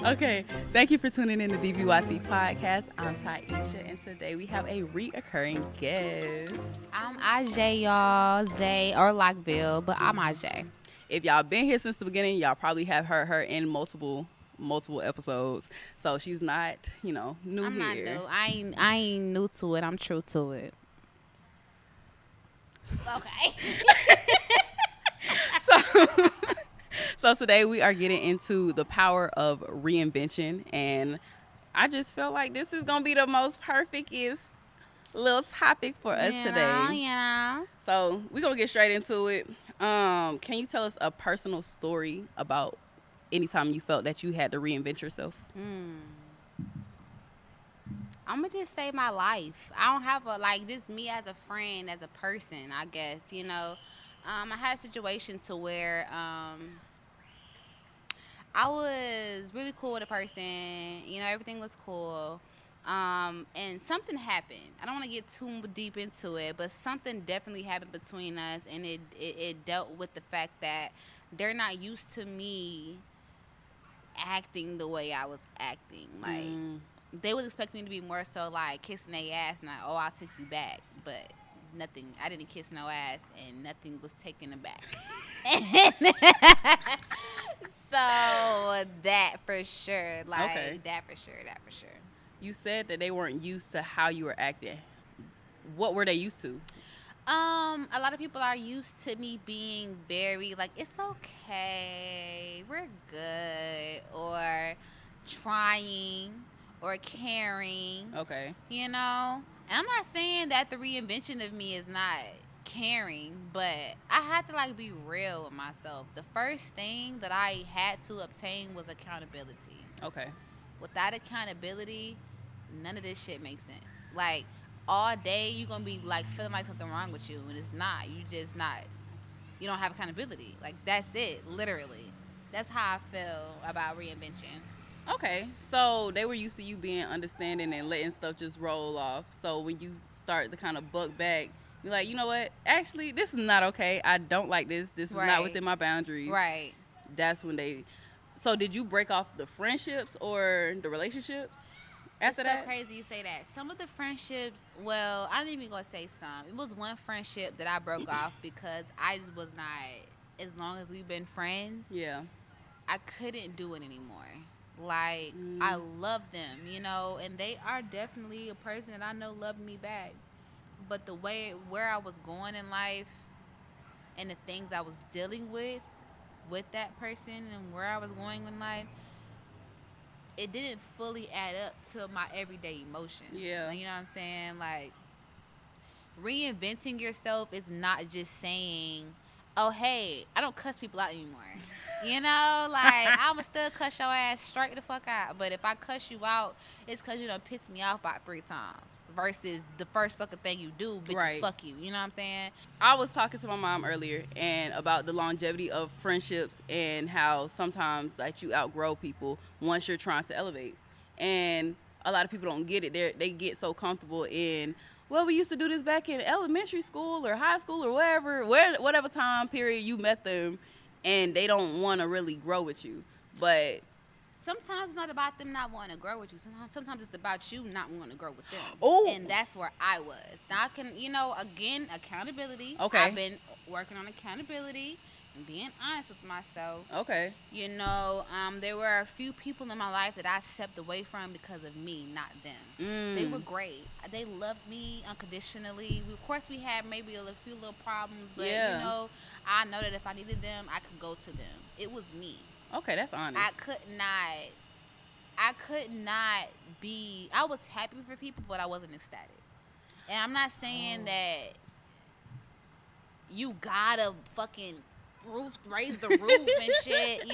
Okay, thank you for tuning in to DBYT Podcast. I'm Taisha, and today we have a reoccurring guest. I'm Aj, y'all. Zay or Lockville, but I'm Aj. If y'all been here since the beginning, y'all probably have heard her in multiple episodes. So she's not, new I'm here. not new. I ain't new to it. I'm true to it. Okay. So today we are getting into the power of reinvention, and I just felt like this is gonna be the most perfectest little topic for us today. Yeah. So we're gonna get straight into it. Can you tell us a personal story about any time you felt that you had to reinvent yourself? I'm gonna just say my life. I don't have just me as a friend, as a person, I guess, I had a situation to where I was really cool with a person, everything was cool. And something happened. I don't want to get too deep into it, but something definitely happened between us, and it dealt with the fact that they're not used to me acting the way I was acting. They was expecting me to be more so like kissing their ass and like, oh, I'll take you back, but nothing. I didn't kiss no ass, and nothing was taken aback. So that for sure, Okay. that for sure. You said that they weren't used to how you were acting. What were they used to? A lot of people are used to me being very like, it's okay, we're good, or trying, or caring. Okay. And I'm not saying that the reinvention of me is not caring, but I had to be real with myself. The first thing that I had to obtain was accountability. Okay. Without accountability, none of this shit makes sense. All day you're gonna be feeling like something wrong with you, and it's not. You don't have accountability. That's it, literally. That's how I feel about reinvention. Okay, so they were used to you being understanding and letting stuff just roll off. So when you start to kind of buck back, you're like, you know what? Actually, this is not okay. I don't like this. This is not within my boundaries. Right. That's when they... So did you break off the friendships or the relationships after that? It's so crazy you say that. Some of the friendships, well, I didn't even gonna say some. It was one friendship that I broke off because I just was not, as long as we've been friends, Yeah. I couldn't do it anymore. I love them, and they are definitely a person that I know loved me back. But where I was going in life and the things I was dealing with that person and where I was going in life, it didn't fully add up to my everyday emotion. Yeah. You know what I'm saying? Reinventing yourself is not just saying, oh, hey, I don't cuss people out anymore. I'ma still cuss your ass straight the fuck out. But if I cuss you out, it's because you done pissed me off about 3 times. Versus the first fucking thing you do, bitch, Right. is fuck you. You know what I'm saying? I was talking to my mom earlier and about the longevity of friendships and how sometimes you outgrow people once you're trying to elevate. And a lot of people don't get it. They get so comfortable in, well, we used to do this back in elementary school or high school or whatever time period you met them, and they don't want to really grow with you. But sometimes it's not about them not wanting to grow with you. Sometimes it's about you not wanting to grow with them. Oh. And that's where I was. Now I can, again, accountability. Okay. I've been working on accountability and being honest with myself. Okay. There were a few people in my life that I stepped away from because of me, not them. They were great. They loved me unconditionally. Of course, we had maybe a few little problems, but, Yeah. I know that if I needed them, I could go to them. It was me. Okay, that's honest. I could not be, I was happy for people, but I wasn't ecstatic. And I'm not saying that you gotta fucking raise the roof and shit,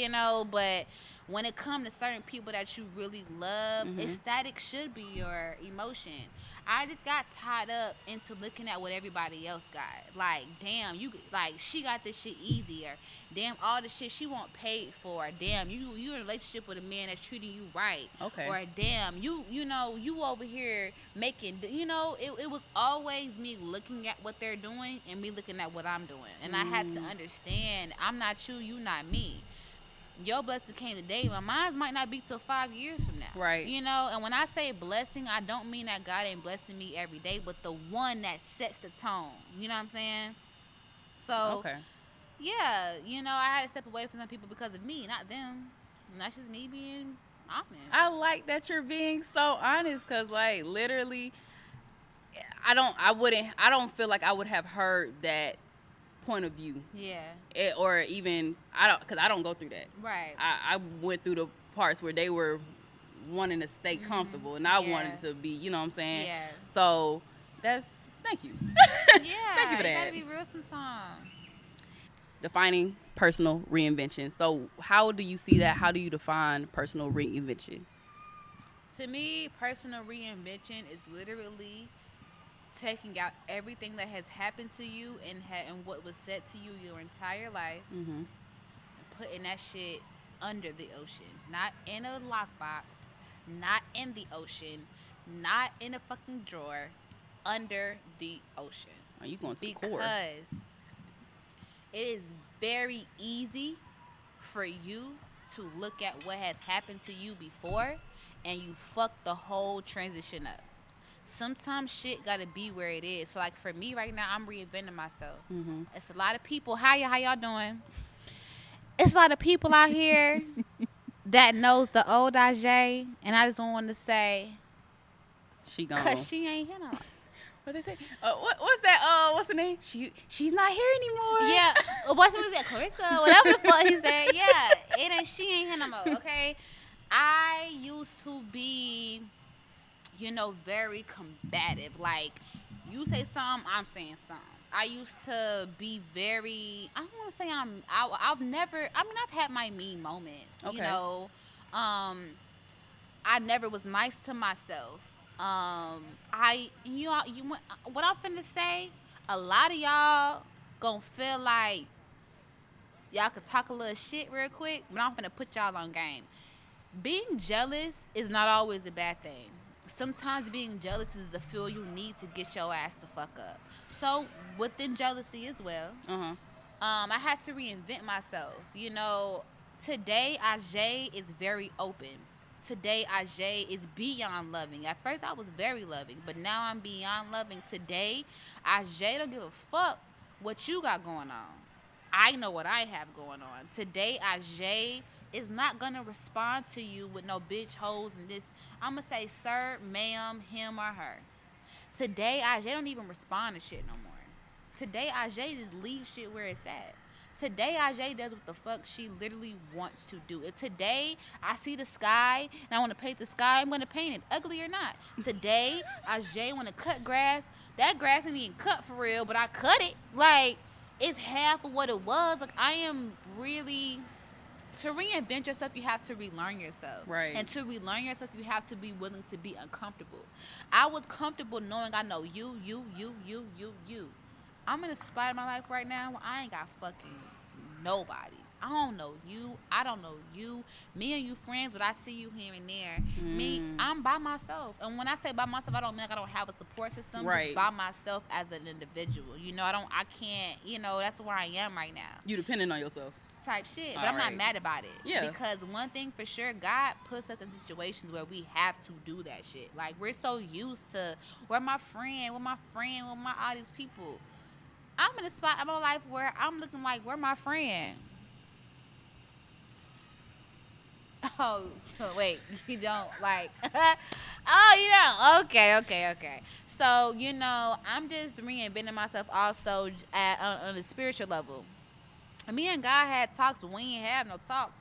but when it comes to certain people that you really love, Mm-hmm. ecstatic should be your emotion. I just got tied up into looking at what everybody else got. Like, damn, like she got this shit easier. Damn, all the shit she want paid for. Damn, you in a relationship with a man that's treating you right. Okay. Or damn, you know, you over here making, it was always me looking at what they're doing and me looking at what I'm doing. And I had to understand, I'm not you not me. Your blessing came today, but mine might not be till 5 years from now. Right. And when I say blessing, I don't mean that God ain't blessing me every day, but the one that sets the tone. You know what I'm saying? So, Okay. yeah, I had to step away from some people because of me, not them. And that's just me being honest. I like that you're being so honest, because, like, literally, I don't feel like I would have heard that point of view. Yeah. Or even, because I don't go through that. Right. I went through the parts where they were wanting to stay comfortable, and I wanted to be, you know what I'm saying? Yeah. So, thank you. Yeah. Thank you for that. You gotta be real sometimes. Defining personal reinvention. So, how do you see that? How do you define personal reinvention? To me, personal reinvention is literally taking out everything that has happened to you and what was said to you your entire life, and putting that shit under the ocean, not in a lockbox, not in the ocean, not in a fucking drawer, under the ocean. Are you going to the core? Because it is very easy for you to look at what has happened to you before and you fuck the whole transition up. Sometimes shit gotta be where it is. So, like, for me right now, I'm reinventing myself. It's a lot of people. How y'all doing? It's a lot of people out here that knows the old Ajay, and I just don't want to say she gone. Cause she ain't here no more. What they say? What's that? What's the name? She's not here anymore. Yeah. What's that? Carissa? Whatever the fuck he said. Yeah. She ain't here no more. Okay. I used to be, very combative. Like, you say something, I'm saying something. I used to be very, I don't want to say I've had my mean moments, Okay. I never was nice to myself. What I'm finna say, a lot of y'all gonna feel like y'all could talk a little shit real quick, but I'm finna put y'all on game. Being jealous is not always a bad thing. Sometimes being jealous is the fuel you need to get your ass to fuck up. So within jealousy as well, I had to reinvent myself. Today Ajay is very open. Today Ajay is beyond loving. At first I was very loving, but now I'm beyond loving. Today Ajay don't give a fuck what you got going on. I know what I have going on. Today Ajay is not gonna respond to you with no bitch hoes and this. I'm gonna say sir, ma'am, him or her. Today Ajay don't even respond to shit no more. Today Ajay just leaves shit where it's at. Today Ajay does what the fuck she literally wants to do. If today I see the sky and I want to paint the sky, I'm gonna paint it, ugly or not. Today Ajay want to cut grass. That grass ain't even cut for real, but I cut it. Like, it's half of what it was. Like, I am really. To reinvent yourself, you have to relearn yourself. Right. And to relearn yourself, you have to be willing to be uncomfortable. I was comfortable knowing I know you. I'm in a spot in my life right now where I ain't got fucking nobody. I don't know you. I don't know you. Me and you friends, but I see you here and there. Me, I'm by myself. And when I say by myself, I don't mean like I don't have a support system. Right. Just by myself as an individual. I can't, that's where I am right now. You depending on yourself. Type shit, but I'm not mad about it. Yeah. Because one thing for sure, God puts us in situations where we have to do that shit. Like, we're so used to, where my friend, with all these people. I'm in a spot in my life where I'm looking like, where my friend? Oh, wait, you don't like, oh, you don't? Okay. So, I'm just reinventing myself also on a spiritual level. Me and God had talks, but we ain't have no talks.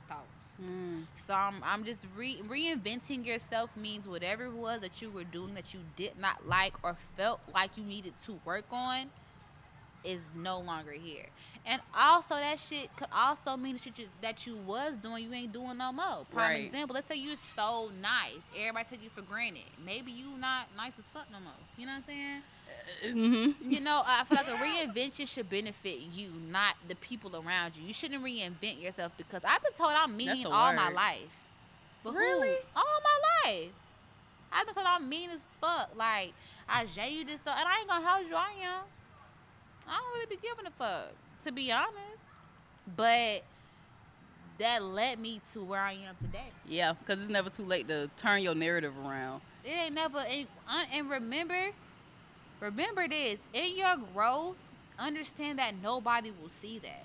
So I'm just reinventing yourself means whatever it was that you were doing that you did not like or felt like you needed to work on, is no longer here. And also that shit could also mean the shit that you was doing, you ain't doing no more. Prime Right. example, let's say you're so nice. Everybody take you for granted. Maybe you not nice as fuck no more. You know what I'm saying? Mm-hmm. You know, I feel like a reinvention should benefit you, not the people around you. You shouldn't reinvent yourself because I've been told I'm mean That's a all my word. life. But Really? who? All my life. I've been told I'm mean as fuck. Like, I J you this stuff, and I ain't gonna hold you. I don't really be giving a fuck, to be honest. But that led me to where I am today. Yeah, because it's never too late to turn your narrative around. It ain't never. And remember this: in your growth, understand that nobody will see that.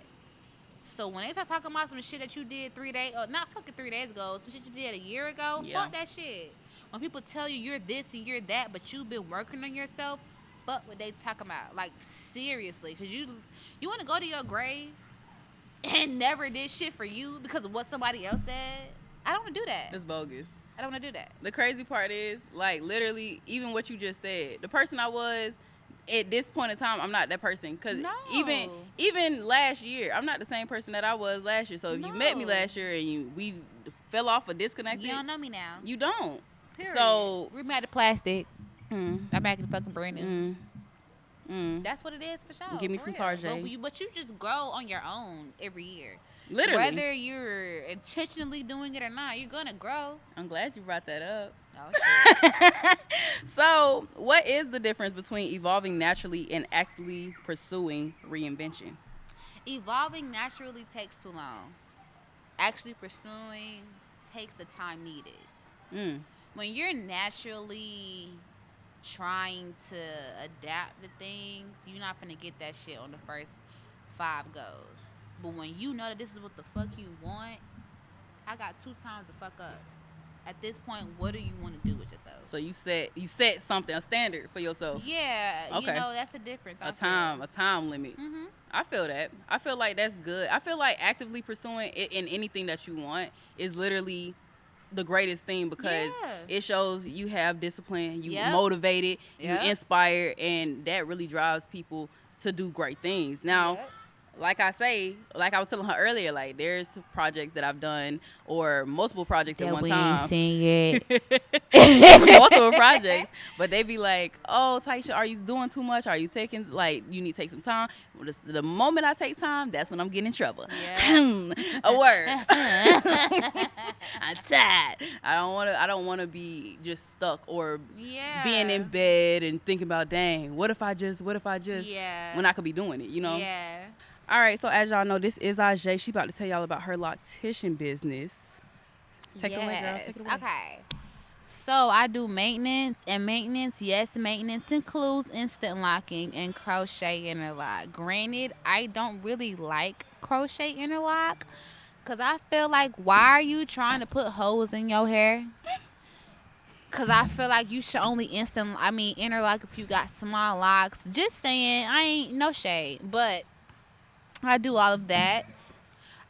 So when they start talking about some shit that you did 3 days, or not fucking 3 days ago, some shit you did a year ago, Yeah. fuck that shit. When people tell you you're this and you're that, but you've been working on yourself, fuck what they talking about. Like, seriously, because you want to go to your grave and never did shit for you because of what somebody else said. I don't want to do that. It's bogus. I don't want to do that. The crazy part is, like, literally, even what you just said, the person I was at this point in time, I'm not that person. Because No. even last year, I'm not the same person that I was last year. So if you met me No. last year and we fell off or disconnected, You don't know me now. you don't. Period. So, We're mad at plastic. mm, I'm back in the fucking brand new. That's what it is for sure. Get me for from real. Tarjay. But you just grow on your own every year. literally. Whether you're intentionally doing it or not, you're gonna grow. I'm glad you brought that up. Oh shit. So, what is the difference between evolving naturally and actively pursuing reinvention? Evolving naturally takes too long. Actually pursuing takes the time needed. Mm. When you're naturally trying to adapt to things, you're not gonna get that shit on the first 5 goes. But when you know that this is what the fuck you want, I got 2 times to fuck up. At this point, what do you want to do with yourself? So you set something, a standard for yourself. Yeah, Okay. you know, that's the difference. A time limit. Mm-hmm. I feel that. I feel like that's good. I feel like actively pursuing it in anything that you want is literally the greatest thing because Yeah. it shows you have discipline, you Yep. motivated, Yep. you inspired, and that really drives people to do great things. Now, like I was telling her earlier, like there's projects that I've done or multiple projects at one time. Seen yet. Multiple projects, but they be like, "Oh, Taisha, are you doing too much? Are you taking you need to take some time?" Well, the moment I take time, that's when I'm getting in trouble. Yeah. A word. I'm tired. I don't want to be just stuck or Yeah. being in bed and thinking about, dang, what if I just Yeah. when I could be doing it, you know? Yeah. All right, so as y'all know, this is Ajay. She about to tell y'all about her loctician business. Take it away, girl. Take it away. Okay. So I do maintenance, and maintenance includes instant locking and crochet interlock. Granted, I don't really like crochet interlock because I feel like, why are you trying to put holes in your hair? Because I feel like you should only interlock if you got small locks. Just saying, I ain't no shade, but I do all of that.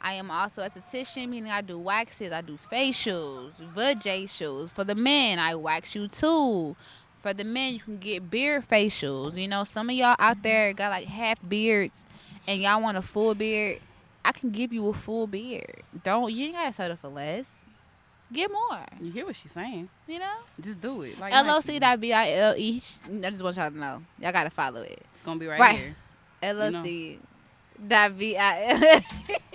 I am also a esthetician, meaning I do waxes, I do facials, vajacials. For the men, I wax you too. For the men, you can get beard facials. You know, some of y'all out there got like half beards and y'all want a full beard. I can give you a full beard. You ain't gotta settle for less. Get more. You hear what she's saying? You know? Just do it. Like LOC.BILE. I just want y'all to know. Y'all gotta follow it. It's gonna be right, Right. here. LOC.BILE.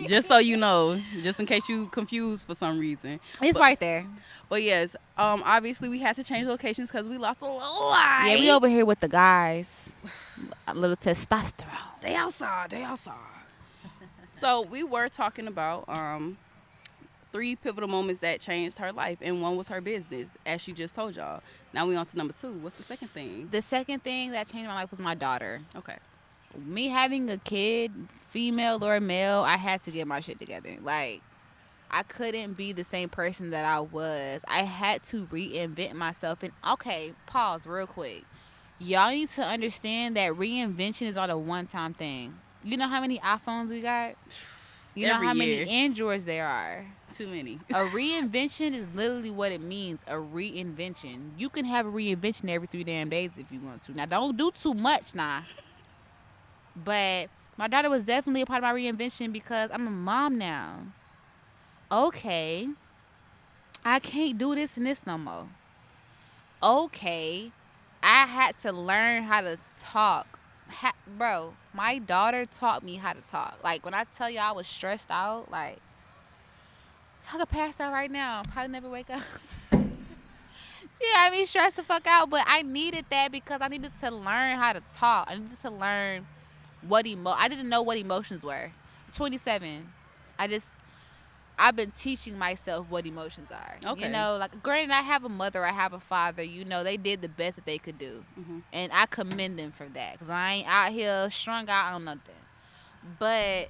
Just so you know, just in case you confused for some reason. It's right there. But yes, obviously we had to change locations because we lost a little light. Yeah, we over here with the guys. A little testosterone. They outside. So we were talking about 3 pivotal moments that changed her life, and one was her business, as she just told y'all. Now we on to number 2. What's the second thing? The second thing that changed my life was my daughter. Okay. Me having a kid, female or male, I had to get my shit together. Like, I couldn't be the same person that I was. I had to reinvent myself. And okay, pause real quick. Y'all need to understand that reinvention is not a one-time thing. You know how many iPhones we got? You know Every how year. many Androids there are? Too many. A reinvention is literally what it means. A reinvention. You can have a reinvention every 3 damn days if you want to. Now, don't do too much now. But my daughter was definitely a part of my reinvention because I'm a mom now. Okay, I can't do this and this no more. Okay, I had to learn how to talk. Bro, my daughter taught me how to talk. Like, when I tell you I was stressed out, like, I could pass out right now. Probably never wake up. Yeah, I mean, stressed the fuck out. But I needed that because I needed to learn how to talk. I needed to learn I didn't know what emotions were. 27. I've been teaching myself what emotions are. Okay. You know, like, granted, I have a mother, I have a father. You know, they did the best that they could do. Mm-hmm. And I commend them for that. Because I ain't out here strung out on nothing. But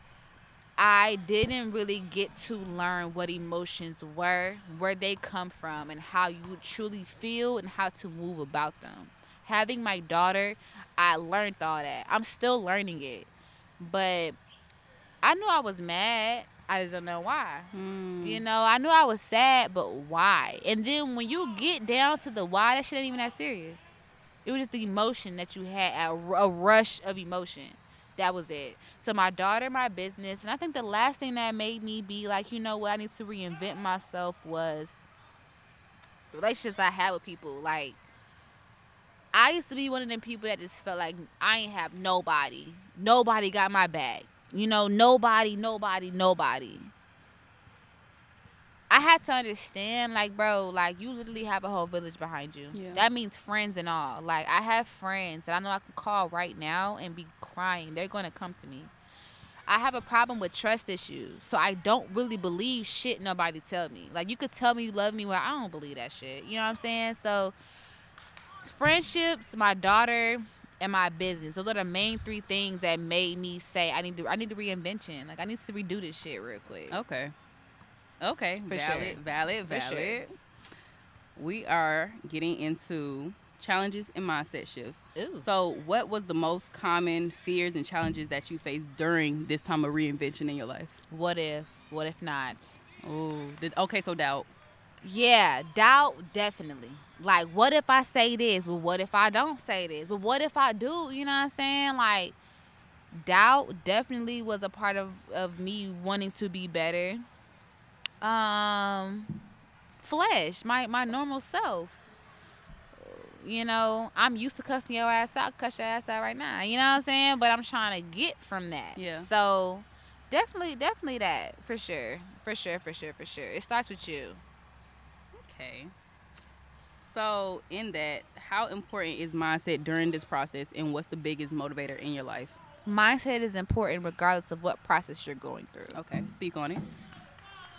I didn't really get to learn what emotions were, where they come from, and how you truly feel and how to move about them. Having my daughter, I learned all that. I'm still learning it. But I knew I was mad. I just don't know why. You know, I knew I was sad, but why? And then when you get down to the why, that shit ain't even that serious. It was just the emotion that you had, a rush of emotion. That was it. So my daughter, my business, and I think the last thing that made me be like, you know what, I need to reinvent myself was relationships I had with people. Like, I used to be one of them people that just felt like I ain't have nobody. Nobody got my back. You know, nobody. I had to understand, like, bro, like, you literally have a whole village behind you. Yeah. That means friends and all. Like, I have friends that I know I can call right now and be crying. They're going to come to me. I have a problem with trust issues, so I don't really believe shit nobody tell me. Like, you could tell me you love me, well, I don't believe that shit. You know what I'm saying? So, friendships, my daughter, and my business. Those are the main three things that made me say I need to reinvention. Like, I need to redo this shit real quick. Okay. For sure. Valid. For sure. We are getting into challenges and mindset shifts. Ooh. So, what was the most common fears and challenges that you faced during this time of reinvention in your life? What if not? Oh, okay, so doubt. Yeah, doubt, definitely. Like, what if I say this? But what if I don't say this? But what if I do? You know what I'm saying? Like, doubt definitely was a part of me wanting to be better. Flesh, my normal self. You know, I'm used to cussing your ass out. Cuss your ass out right now. You know what I'm saying? But I'm trying to get from that. Yeah. So, definitely that. For sure. It starts with you. Okay. So, in that, how important is mindset during this process, and what's the biggest motivator in your life? Mindset is important regardless of what process you're going through. Okay, speak on it.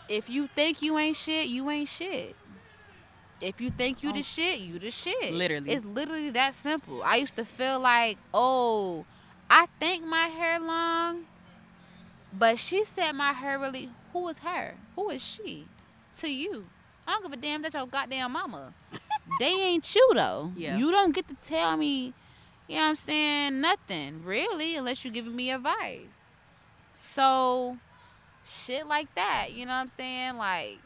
If you think you ain't shit, you ain't shit. If you think you the shit, you the shit. Literally. It's literally that simple. I used to feel like, oh, I think my hair long, but she said my hair really, who is her? Who is she? To you. I don't give a damn, that's your goddamn mama. They ain't you, though. Yeah. You don't get to tell me, you know what I'm saying, nothing, really, unless you're giving me advice. So, shit like that, you know what I'm saying? Like,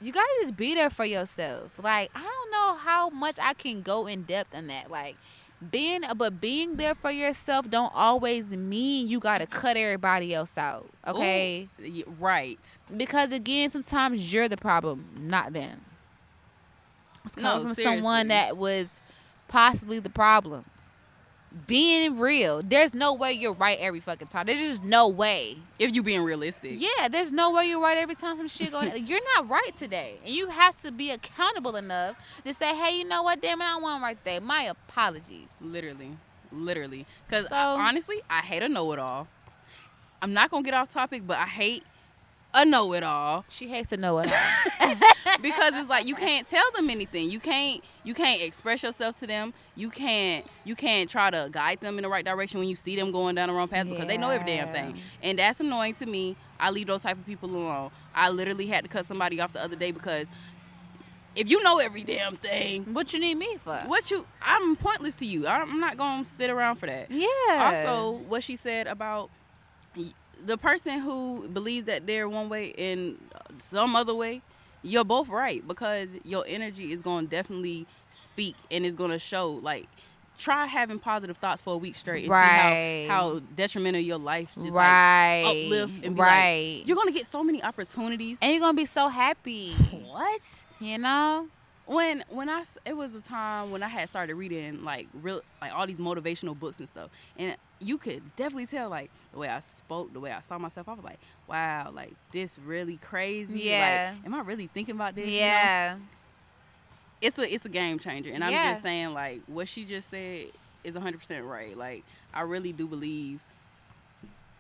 you gotta just be there for yourself. Like, I don't know how much I can go in depth on that. Like, being there for yourself don't always mean you gotta cut everybody else out. Okay? Ooh, right. Because again, sometimes you're the problem, not them. It's coming from someone that was possibly the problem. Being real, there's no way you're right every fucking time. There's just no way. If you being realistic. Yeah, there's no way you're right every time some shit going. You're not right today. And you have to be accountable enough to say, hey, you know what, damn it, I wasn't right today. My apologies. Literally. Because So, honestly, I hate a know-it-all. I'm not going to get off topic, but I hate a know-it-all. She hates to know it. Because it's like you can't tell them anything. You can't express yourself to them. You can't try to guide them in the right direction when you see them going down the wrong path because they know every damn thing. And that's annoying to me. I leave those type of people alone. I literally had to cut somebody off the other day because if you know every damn thing, what you need me for? I'm pointless to you. I'm not going to sit around for that. Yeah. Also, what she said about the person who believes that they're one way and some other way, you're both right because your energy is going to definitely speak and it's going to show. Like, try having positive thoughts for a week straight and Right. see how detrimental your life just Right. like uplift and be Right. like, you're gonna get so many opportunities. And you're gonna be so happy. What? You know? It was a time when I had started reading like all these motivational books and stuff, and you could definitely tell like the way I spoke, the way I saw myself. I was like, wow, like this really crazy. Yeah. Like, am I really thinking about this? Yeah. You know? It's a game changer, and I'm just saying like what she just said is 100% right. Like I really do believe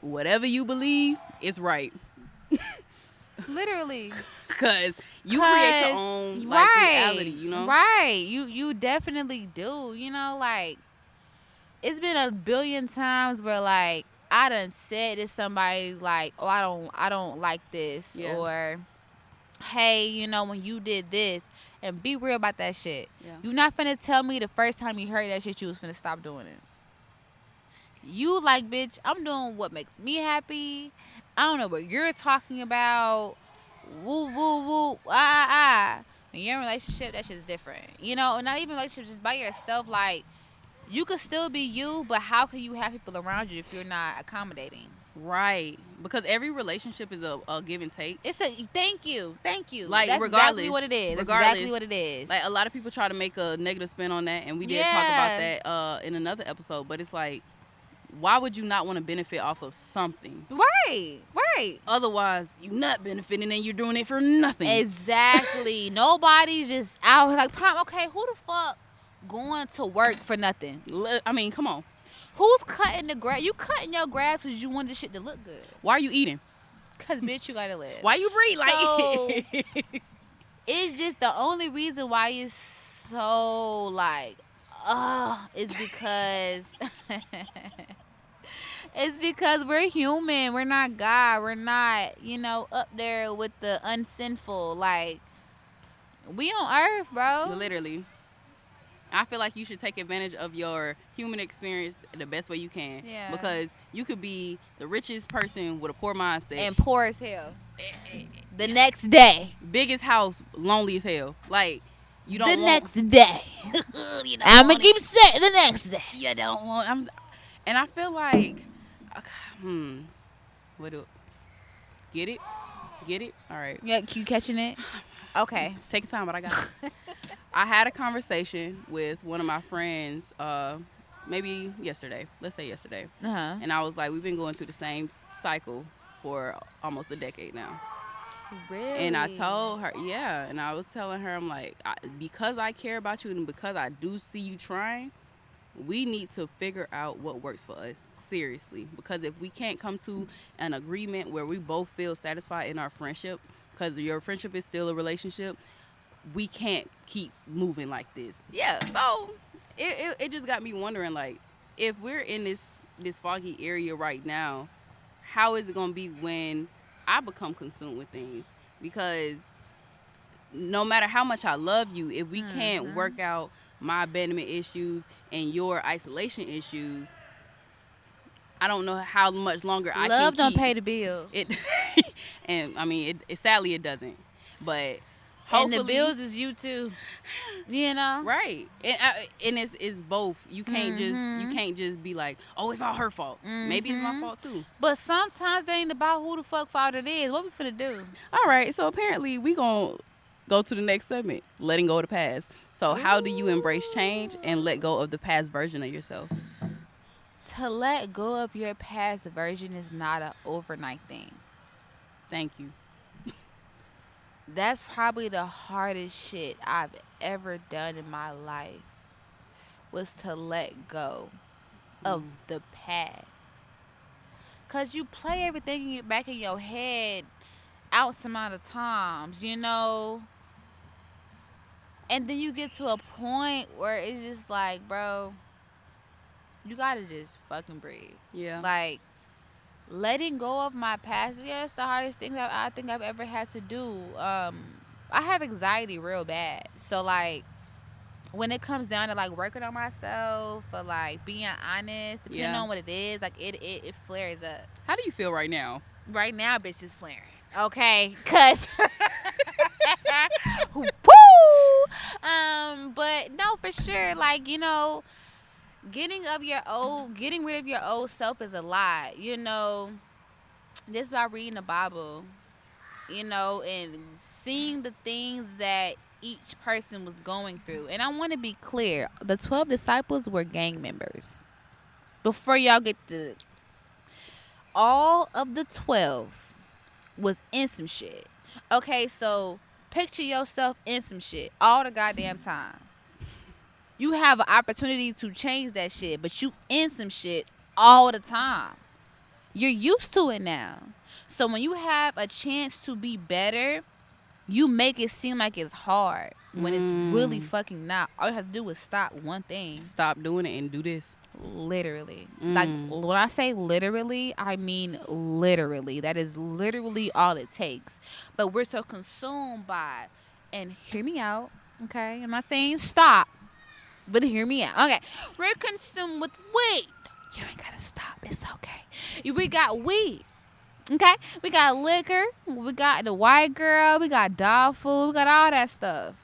whatever you believe is right. Literally. Because you create your own like reality, you know? Right. You definitely do. You know, like it's been a billion times where like I done said to somebody like, oh, I don't like this, or hey, you know, when you did this, and be real about that shit. Yeah. You're not finna tell me the first time you heard that shit you was finna stop doing it. You like, bitch, I'm doing what makes me happy. I don't know what you're talking about. Woo, woo, woo, When you're in a relationship, that shit's different. You know, not even relationship, just by yourself. Like, you could still be you, but how can you have people around you if you're not accommodating? Right. Because every relationship is a give and take. Thank you. Like, that's regardless. Exactly what it is. That's Regardless, exactly what it is. Like, a lot of people try to make a negative spin on that, and we did talk about that in another episode. But it's like, why would you not want to benefit off of something? Right. Otherwise, you're not benefiting and you're doing it for nothing. Exactly. Nobody's just out here like, okay, who the fuck going to work for nothing? I mean, come on. Who's cutting the grass? You cutting your grass because you want the shit to look good. Why are you eating? Because, bitch, you got to live. Why you breathe? Like, so, it's just the only reason why it's so, like, is because... It's because we're human. We're not God. We're not, you know, up there with the unsinful. Like, we on earth, bro. Literally. I feel like you should take advantage of your human experience the best way you can. Yeah. Because you could be the richest person with a poor mindset. And poor as hell. The next day. Biggest house, lonely as hell. Like, you don't the want... next day. I'm going to keep saying the next day. You don't want... And I feel like... Get it? All right. Yeah, you catching it? Okay. It's taking time, but I got it. I had a conversation with one of my friends, maybe yesterday. Let's say yesterday. Uh-huh. And I was like, we've been going through the same cycle for almost a decade now. Really? And I told her, and I was telling her, I'm like, because I care about you and because I do see you trying, we need to figure out what works for us, seriously. Because if we can't come to an agreement where we both feel satisfied in our friendship, because your friendship is still a relationship, we can't keep moving like this. Yeah, so it just got me wondering, like, if we're in this foggy area right now, how is it going to be when I become consumed with things? Because no matter how much I love you, if we can't work out my abandonment issues and your isolation issues, I don't know how much longer I can Love keep. don't pay the bills. And I mean, it sadly it doesn't. But and the bills is you too. You know, right? And it's both. You can't just be like, oh, it's all her fault. Maybe it's my fault too. But sometimes it ain't about who the fuck fault it is. What we finna do? All right. So apparently we gonna go to the next segment, letting go of the past. So how do you embrace change and let go of the past version of yourself? To let go of your past version is not an overnight thing. Thank you. That's probably the hardest shit I've ever done in my life, was to let go of the past. Because you play everything back in your head out some amount of times, you know? And then you get to a point where it's just like, bro, you gotta just fucking breathe. Yeah. Like, letting go of my past, it's the hardest thing that I think I've ever had to do. I have anxiety real bad. So, like, when it comes down to, like, working on myself or, like, being honest, depending on what it is, like, it flares up. How do you feel right now? Right now, bitch, is flaring. Okay? Because... Woo! But, no, for sure, like, you know... getting rid of your old self is a lie. You know, just by reading the Bible, you know, and seeing the things that each person was going through. And I want to be clear, the 12 disciples were gang members. Before y'all get all of the 12 was in some shit. Okay, so picture yourself in some shit all the goddamn time. You have an opportunity to change that shit, but you in some shit all the time. You're used to it now. So when you have a chance to be better, you make it seem like it's hard when it's really fucking not. All you have to do is stop one thing. Stop doing it and do this. Literally. Like, when I say literally, I mean literally. That is literally all it takes. But we're so consumed by, and hear me out, okay? I'm not saying stop, but hear me out. Okay. We're consumed with weed. You ain't got to stop. It's okay. We got weed. Okay? We got liquor. We got the white girl. We got dog food. We got all that stuff.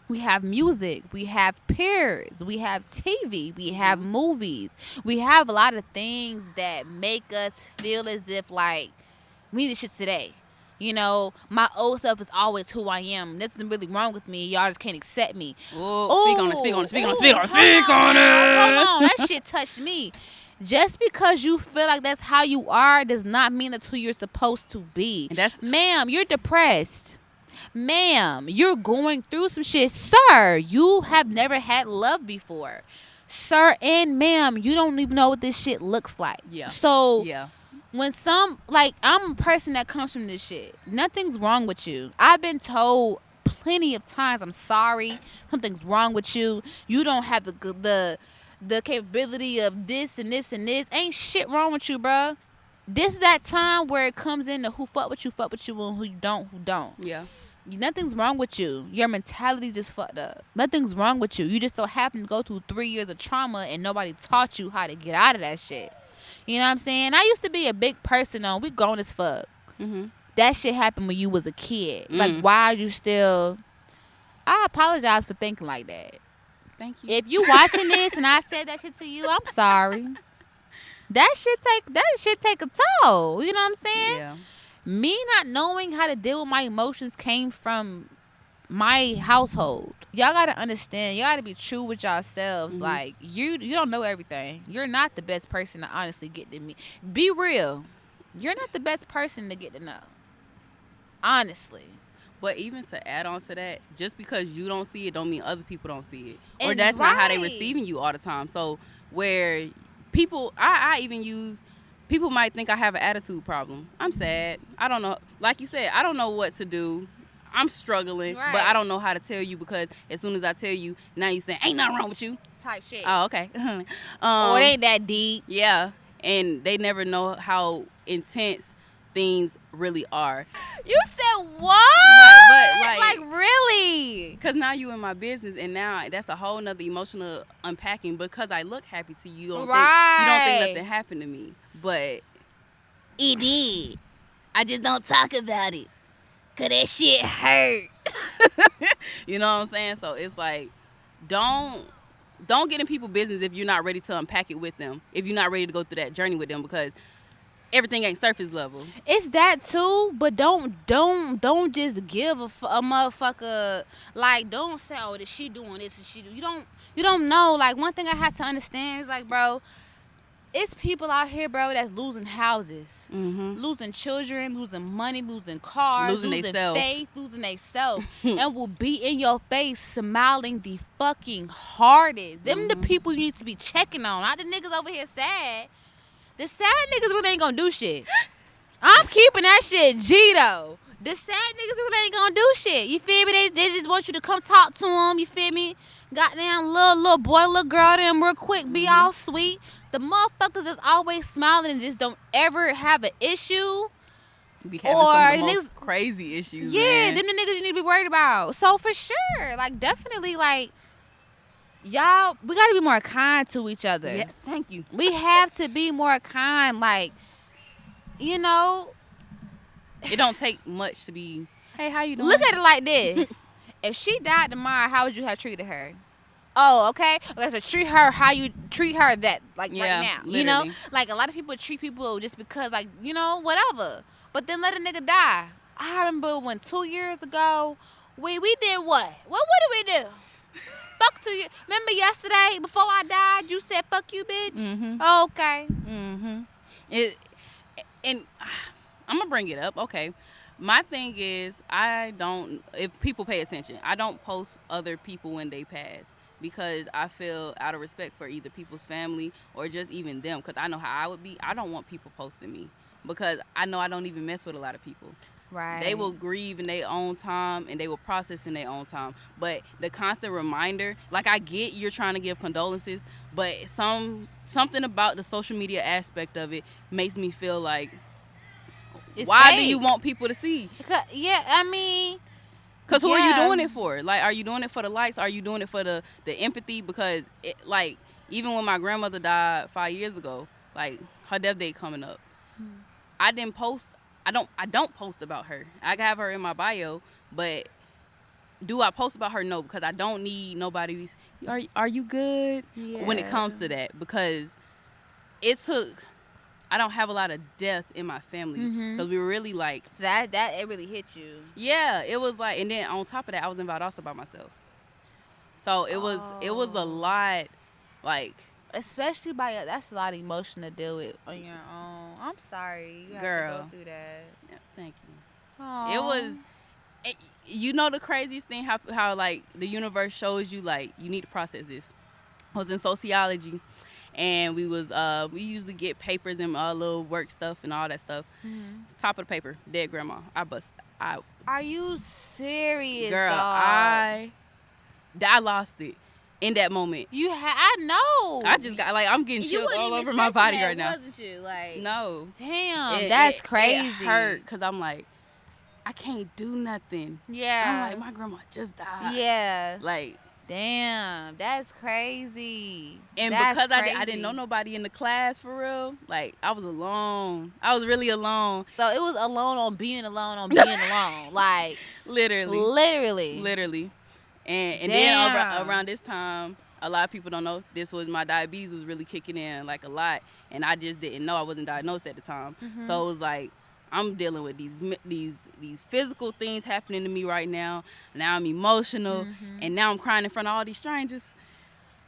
We have music. We have peers. We have TV. We have movies. We have a lot of things that make us feel as if, like, we need this shit today. You know, my old self is always who I am. Nothing really wrong with me. Y'all just can't accept me. Ooh, speak on it. Hold on. That shit touched me. Just because you feel like that's how you are does not mean that's who you're supposed to be. Ma'am, you're depressed. Ma'am, you're going through some shit. Sir, you have never had love before. Sir and ma'am, you don't even know what this shit looks like. Yeah. So, when I'm a person that comes from this shit. Nothing's wrong with you. I've been told plenty of times, I'm sorry, something's wrong with you. You don't have the capability of this and this and this. Ain't shit wrong with you, bro. This is that time where it comes into who fuck with you, and who you don't, who don't. Yeah. Nothing's wrong with you. Your mentality just fucked up. Nothing's wrong with you. You just so happen to go through 3 years of trauma and nobody taught you how to get out of that shit. You know what I'm saying? I used to be a big person on. We grown as fuck. Mm-hmm. That shit happened when you was a kid. Like, why are you still... I apologize for thinking like that. Thank you. If you watching this and I said that shit to you, I'm sorry. That shit take a toll. You know what I'm saying? Yeah. Me not knowing how to deal with my emotions came from my household. Y'all gotta understand. Y'all gotta be true with yourselves. Mm-hmm. Like, you don't know everything. You're not the best person to honestly get to meet. Be real. You're not the best person to get to know. Honestly. But even to add on to that, just because you don't see it don't mean other people don't see it. Or that's not how they receiving you all the time. So where people, I even use, people might think I have an attitude problem. I'm sad. I don't know. Like you said, I don't know what to do. I'm struggling, but I don't know how to tell you, because as soon as I tell you, now you saying, ain't nothing wrong with you. Type shit. Oh, okay. It ain't that deep. Yeah. And they never know how intense things really are. You said what? But like really? Because now you in my business, and now that's a whole nother emotional unpacking. Because I look happy to you, you don't think nothing happened to me, but it did. I just don't talk about it, cause that shit hurt. You know what I'm saying? So it's like, don't get in people's business if you're not ready to unpack it with them. If you're not ready to go through that journey with them, because everything ain't surface level. It's that too, but don't just give a motherfucker, like, don't say, oh, that she doing this and she do. You don't know. Like, one thing I had to understand is, like, bro, it's people out here, bro, that's losing houses, losing children, losing money, losing cars, losing faith, losing themselves, and will be in your face smiling the fucking hardest. Them the people you need to be checking on, not the niggas over here sad. The sad niggas really ain't gonna do shit. I'm keeping that shit G, though. The sad niggas really ain't gonna do shit. You feel me? They just want you to come talk to them. You feel me? Goddamn little boy, little girl, them real quick, be all sweet. The motherfuckers that's always smiling and just don't ever have an issue. Be having some of the most crazy issues. Yeah, them the niggas you need to be worried about. So for sure, like, definitely, like, y'all, we gotta be more kind to each other. Yeah, thank you. We have to be more kind. Like, you know, it don't take much to be, hey, how you doing? Look at it like this. If she died tomorrow, how would you have treated her? Oh, okay. Okay, so treat her how you treat her that right now. Literally. You know, like a lot of people treat people just because like whatever. But then let a nigga die. I remember when 2 years ago, we did what? What did we do? Fuck to you. Remember yesterday before I died, you said fuck you, bitch. Mm-hmm. Okay. Mm-hmm. And I'm gonna bring it up. Okay. My thing is, if people pay attention, I don't post other people when they pass because I feel out of respect for either people's family or just even them because I know how I would be. I don't want people posting me because I know I don't even mess with a lot of people. Right. They will grieve in their own time and they will process in their own time. But the constant reminder, like I get you're trying to give condolences, but something about the social media aspect of it makes me feel like, it's why fake. do you want people to see? Yeah, I mean, because who are you doing it for? Like, are you doing it for the likes? Are you doing it for the empathy? Because like even when my grandmother died 5 years ago, like her death date coming up, I didn't post. I don't post about her. I have her in my bio, but do I post about her? No, because I don't need nobody. Are you good? Yeah. When it comes to that, because it took. I don't have a lot of death in my family because we were really like. So that it really hit you. Yeah, it was like, and then on top of that, I was in Valdosta by myself. So it was a lot, like. Especially that's a lot of emotion to deal with on your own. I'm sorry you have to go through that. Yeah, thank you. Aww. It was. The craziest thing how like the universe shows you like you need to process this. I was in sociology. And we usually get papers and little work stuff and all that stuff. Top of the paper, dead grandma. Are you serious, girl? dog? I lost it in that moment. I know. I just got I'm getting chills all over my body right now. Wasn't you? Like, no. Damn, that's crazy. It hurt because I'm like, I can't do nothing. Yeah. I'm like, my grandma just died. Yeah. Like. Damn, that's crazy. And that's because crazy. I didn't know nobody in the class for real, like I was alone. I was really alone. So it was alone on being alone. Like literally. And then around this time, a lot of people don't know my diabetes was really kicking in like a lot, and I just didn't know. I wasn't diagnosed at the time, so it was like I'm dealing with these physical things happening to me right now. Now I'm emotional, and now I'm crying in front of all these strangers.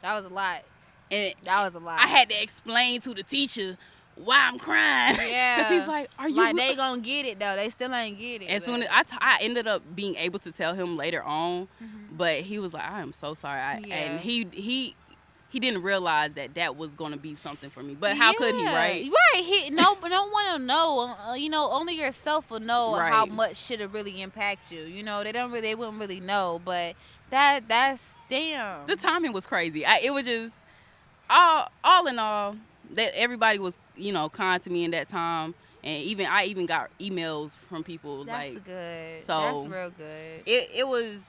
That was a lot. And that was a lot. I had to explain to the teacher why I'm crying. Yeah. Because he's like, are you... Like, they gonna get it, though. They still ain't get it. As soon as I ended up being able to tell him later on, but he was like, I am so sorry. And he didn't realize that was going to be something for me. But how could he, right? Right. No one will know. Only yourself will know how much shit will really impact you. They wouldn't really know. But that's damn. The timing was crazy. It was just all in all that everybody was kind to me in that time, and I even got emails from people. That's good. So that's real good.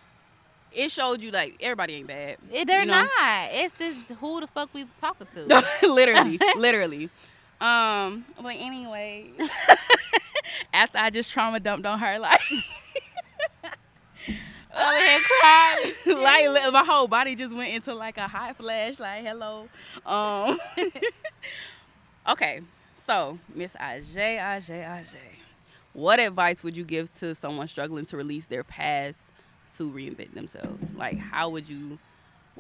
It showed you like everybody ain't bad. They're not. It's just who the fuck we talking to. literally. But anyway, after I just trauma dumped on her, like over here crying, like my whole body just went into like a hot flash. Like hello. Okay, so Miss Ajay, what advice would you give to someone struggling to release their past to reinvent themselves? Like, what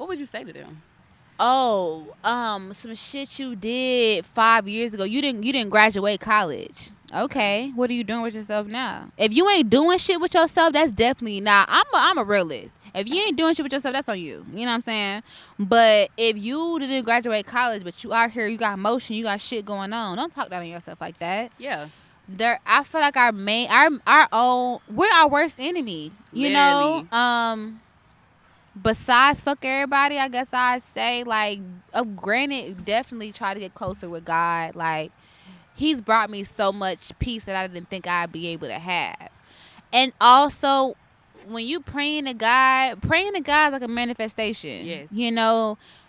would you say to them? Oh, some shit you did 5 years ago. You didn't graduate college. Okay, what are you doing with yourself now? If you ain't doing shit with yourself, that's definitely not. I'm a realist. If you ain't doing shit with yourself, that's on you. You know what I'm saying? But if you didn't graduate college, but you out here, you got motion, you got shit going on, don't talk down on yourself like that. Yeah. I feel like we're our worst enemy. You Literally. know? Besides fuck everybody, I guess I'd say, like, granted, definitely try to get closer with God. Like, he's brought me so much peace that I didn't think I'd be able to have. And also, when you praying to God is like a manifestation. Yes.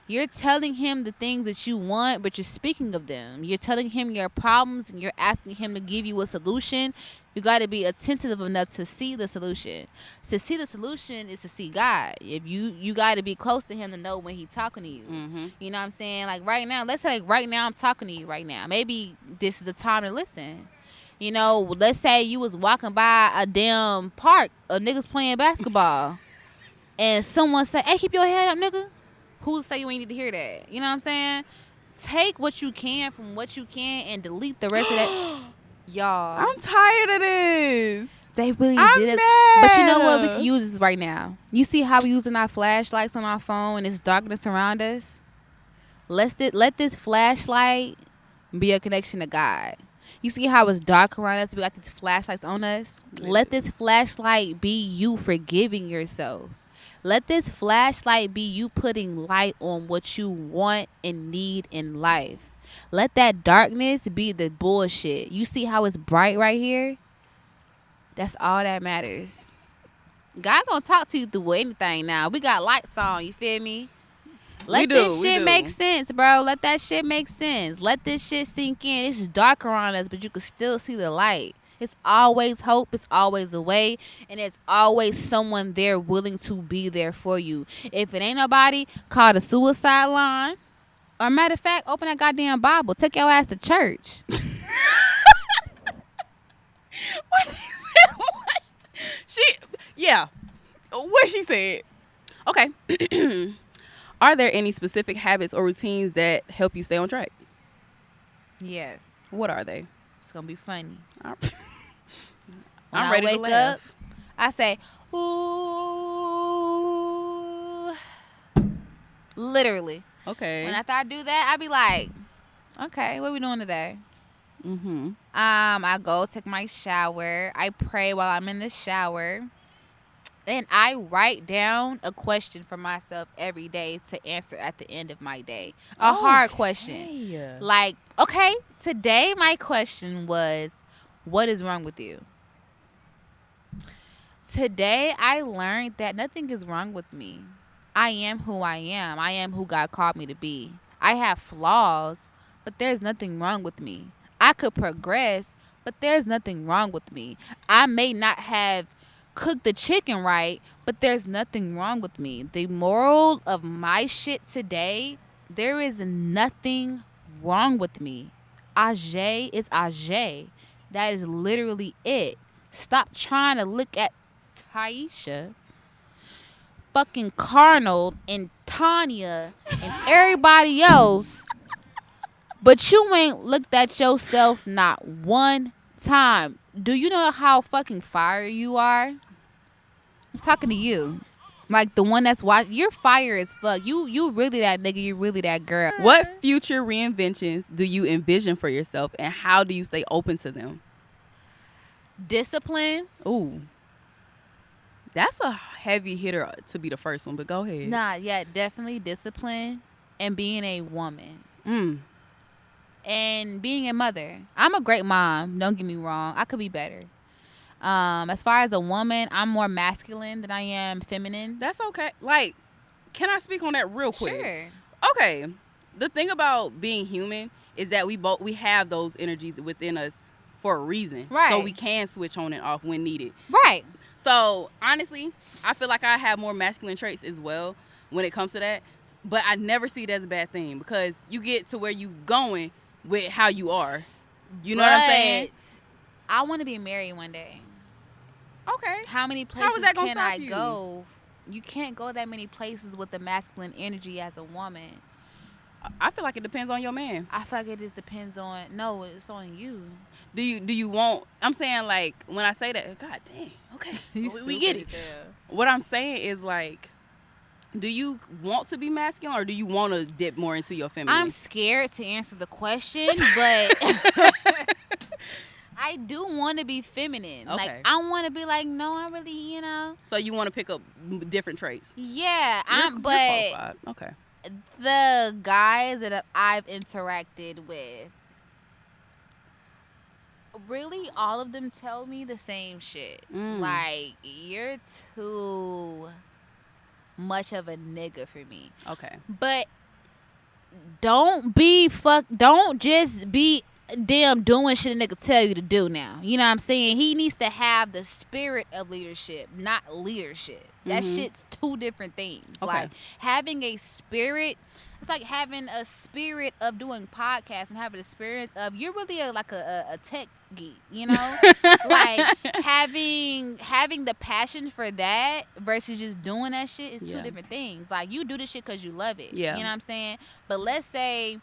You're telling him the things that you want, but you're speaking of them. You're telling him your problems and you're asking him to give you a solution. You got to be attentive enough to see the solution. To see the solution is to see God. If you got to be close to him to know when he's talking to you. Mm-hmm. You know what I'm saying? Like right now, let's say like right now I'm talking to you right now. Maybe this is the time to listen. You know, let's say you was walking by a damn park of niggas playing basketball and someone say, hey, keep your head up, nigga. Who say you ain't need to hear that? You know what I'm saying? Take what you can from what you can and delete the rest of that. Y'all. I'm tired of this. They really I'm did this. mad. But you know what? We can use this right now. You see how we're using our flashlights on our phone and it's darkness around us? Let this flashlight be a connection to God. You see how it's dark around us? We got these flashlights on us. Let this flashlight be you forgiving yourself. Let this flashlight be you putting light on what you want and need in life. Let that darkness be the bullshit. You see how it's bright right here? That's all that matters. God gonna talk to you through anything now. We got lights on, you feel me? Let this shit make sense, bro. Let that shit make sense. Let this shit sink in. It's dark around us, but you can still see the light. It's always hope. It's always a way. And there's always someone there willing to be there for you. If it ain't nobody, call the suicide line. Or matter of fact, open that goddamn Bible. Take your ass to church. What she said? What? Yeah. What she said. Okay. Are there any specific habits or routines that help you stay on track? Yes. What are they? It's going to be funny. I'm ready to laugh. Up, I say, ooh. Literally. Okay. When after I do that, I be like, okay, what we doing today? Mm-hmm. I go take my shower. I pray while I'm in the shower. And I write down a question for myself every day to answer at the end of my day. A hard question. Like, okay, today my question was, what is wrong with you? Today I learned that nothing is wrong with me. I am who I am. I am who God called me to be. I have flaws, but there's nothing wrong with me. I could progress, but there's nothing wrong with me. I may not have cooked the chicken right, but there's nothing wrong with me. The moral of my shit today, there is nothing wrong with me. Ajay is Ajay. That is literally it. Stop trying to look at Taisha, fucking Carnal, and Tanya, and everybody else, but you ain't looked at yourself not one time. Do you know how fucking fire you are? I'm talking to you. Like the one that's watching. You're fire as fuck. You really that nigga. You really that girl. What future reinventions do you envision for yourself, and how do you stay open to them? Discipline. Ooh. That's a heavy hitter to be the first one, but go ahead. Nah, yeah, definitely discipline and being a woman. And being a mother. I'm a great mom. Don't get me wrong. I could be better. As far as a woman, I'm more masculine than I am feminine. That's okay. Like, can I speak on that real quick? Sure. Okay. The thing about being human is that we have those energies within us for a reason. Right. So we can switch on and off when needed. Right. So, honestly, I feel like I have more masculine traits as well when it comes to that. But I never see it as a bad thing because you get to where you going with how you are. You know what I'm saying? I want to be married one day. Okay. How many places can I you? go? You can't go that many places with the masculine energy as a woman. I feel like it depends on your man. I feel like it just depends on, no, it's on you. Do you want, I'm saying like, when I say that, God dang, okay, we get it. What I'm saying is like, do you want to be masculine or do you want to dip more into your feminine? I'm scared to answer the question, but I do want to be feminine. Okay. Like, I want to be like, no, I really, you know. So you want to pick up different traits? Yeah, You're qualified. Okay. The guys that I've interacted with, really all of them tell me the same shit. Like, you're too much of a nigga for me. Okay. But Don't just be damn doing shit a nigga tell you to do now. You know what I'm saying? He needs to have the spirit of leadership, not leadership. That shit's two different things. Okay. Like having a spirit, it's like having a spirit of doing podcasts and having a spirit of you're really like a tech geek, you know? Like having the passion for that versus just doing that shit is two different things. Like you do this shit because you love it. Yeah. You know what I'm saying? But let's say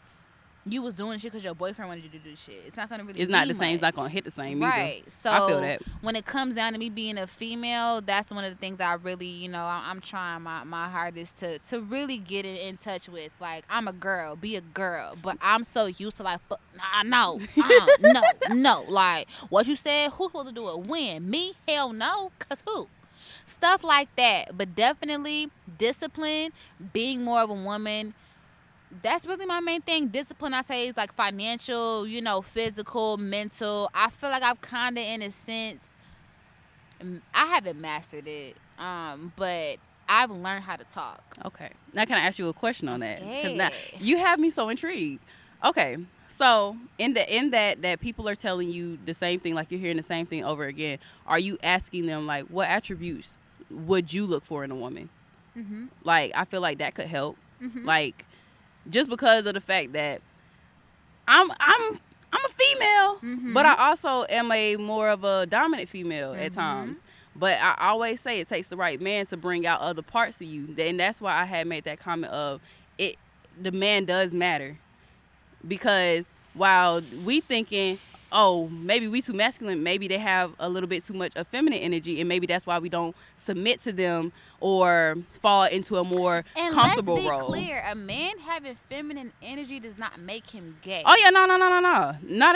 you was doing shit because your boyfriend wanted you to do this shit. It's not gonna really. It's not the much. same. It's not gonna hit the same either. Right. So I feel that. When it comes down to me being a female, that's one of the things I really, you know, I'm trying my hardest to really get in touch with. Like I'm a girl, be a girl, but I'm so used to like, no. Like what you said, who's supposed to do it? When? Me? Hell no. Cause who? Stuff like that. But definitely discipline, being more of a woman. That's really my main thing. Discipline, I say, is like financial, you know, physical, mental. I feel like I've kind of, in a sense, I haven't mastered it, but I've learned how to talk. Okay. Now, can I ask you a question on that? Scared. Now, you have me so intrigued. Okay. So, in that people are telling you the same thing, like you're hearing the same thing over again, are you asking them, like, what attributes would you look for in a woman? Mm-hmm. Like, I feel like that could help. Mm-hmm. Like, just because of the fact that I'm a female, but I also am a more of a dominant female at times. But I always say it takes the right man to bring out other parts of you, and that's why I had made that comment of it. The man does matter, because while we thinking, oh, maybe we too masculine, maybe they have a little bit too much of feminine energy, and maybe that's why we don't submit to them or fall into a more comfortable role. And let's be clear, a man having feminine energy does not make him gay. Oh, yeah, no, not at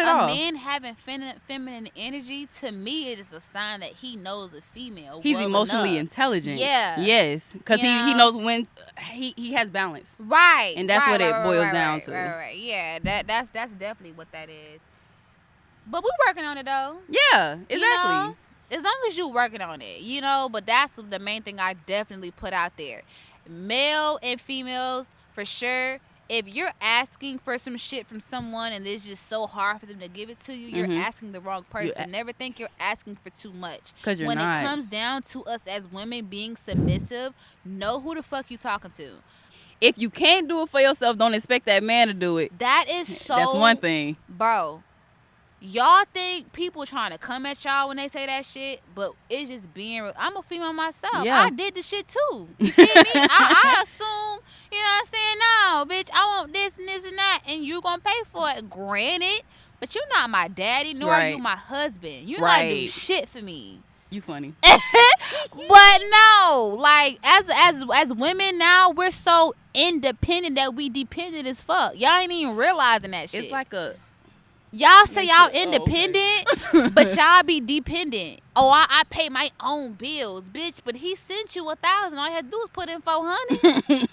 all. A man having feminine energy, to me, it is a sign that he knows a female. He's emotionally intelligent. Yeah. Yes, because he knows when he has balance. Right. And that's what it boils down to. Right. Yeah, that's definitely what that is. But we're working on it, though. Yeah, exactly. You know, as long as you're working on it, you know. But that's the main thing I definitely put out there. Male and females, for sure. If you're asking for some shit from someone and it's just so hard for them to give it to you, you're asking the wrong person. Never think you're asking for too much. Because when it comes down to us as women being submissive, know who the fuck you talking to. If you can't do it for yourself, don't expect that man to do it. That is so... That's one thing. Bro. Y'all think people trying to come at y'all when they say that shit, but it's just being real. I'm a female myself. Yeah. I did the shit too. You feel me? I assume, you know what I'm saying? No, bitch, I want this and this and that, and you gonna pay for it. Granted, but you're not my daddy, nor are you my husband. You're not doing shit for me. You funny. But no, like as women now, we're so independent that we dependent as fuck. Y'all ain't even realizing that shit. It's like a... Y'all say y'all independent, but y'all be dependent. Oh, I pay my own bills, bitch. But he sent you 1,000. All you had to do was put in 400.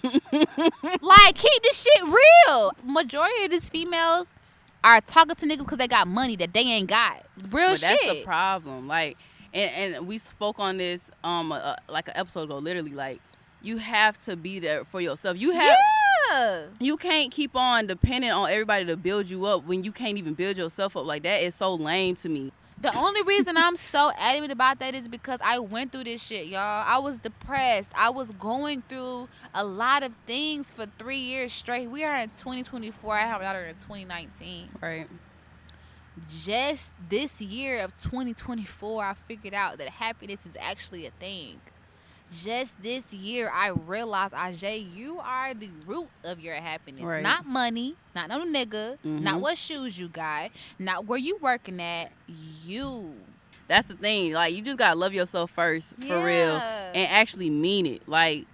Like, keep this shit real. Majority of these females are talking to niggas because they got money that they ain't got. Real shit. That's the problem. Like, and we spoke on this like an episode ago. Literally, like, you have to be there for yourself. You have. You can't keep on depending on everybody to build you up when you can't even build yourself up. Like, that is so lame to me. The only reason I'm so adamant about that is because I went through this shit, y'all. I was depressed. I was going through a lot of things for 3 years straight. We are in 2024. I have a daughter in 2019. Right. Just this year of 2024, I figured out that happiness is actually a thing. Just this year, I realized, Ajay, you are the root of your happiness. Right. Not money, not no nigga, not what shoes you got, not where you working at, you. That's the thing. Like, you just gotta love yourself first, for real, and actually mean it. Like,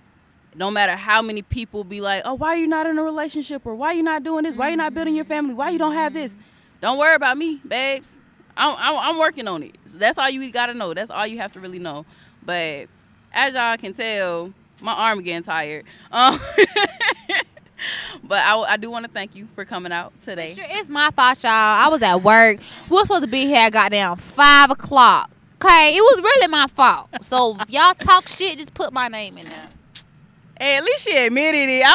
no matter how many people be like, oh, why are you not in a relationship? Or why are you not doing this? Why are you not building your family? Why you don't have this? Don't worry about me, babes. I'm working on it. That's all you gotta know. That's all you have to really know. But... as y'all can tell, my arm getting tired. But I do want to thank you for coming out today. Sure, it's my fault, y'all. I was at work. We were supposed to be here at goddamn 5 o'clock. Okay, it was really my fault. So if y'all talk shit, just put my name in there. Hey, at least she admitted it.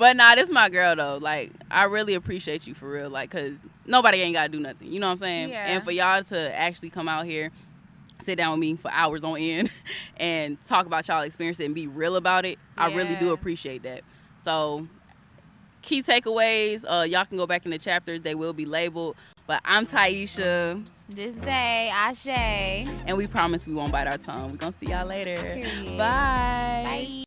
But nah, this my girl though. Like, I really appreciate you for real. Like, cause nobody ain't gotta do nothing. You know what I'm saying? Yeah. And for y'all to actually come out here, sit down with me for hours on end, and talk about y'all experience and be real about it, I really do appreciate that. So, key takeaways. Y'all can go back in the chapters. They will be labeled. But I'm Taisha. This is Ashe. And we promise we won't bite our tongue. We're gonna see y'all later. Period. Bye. Bye.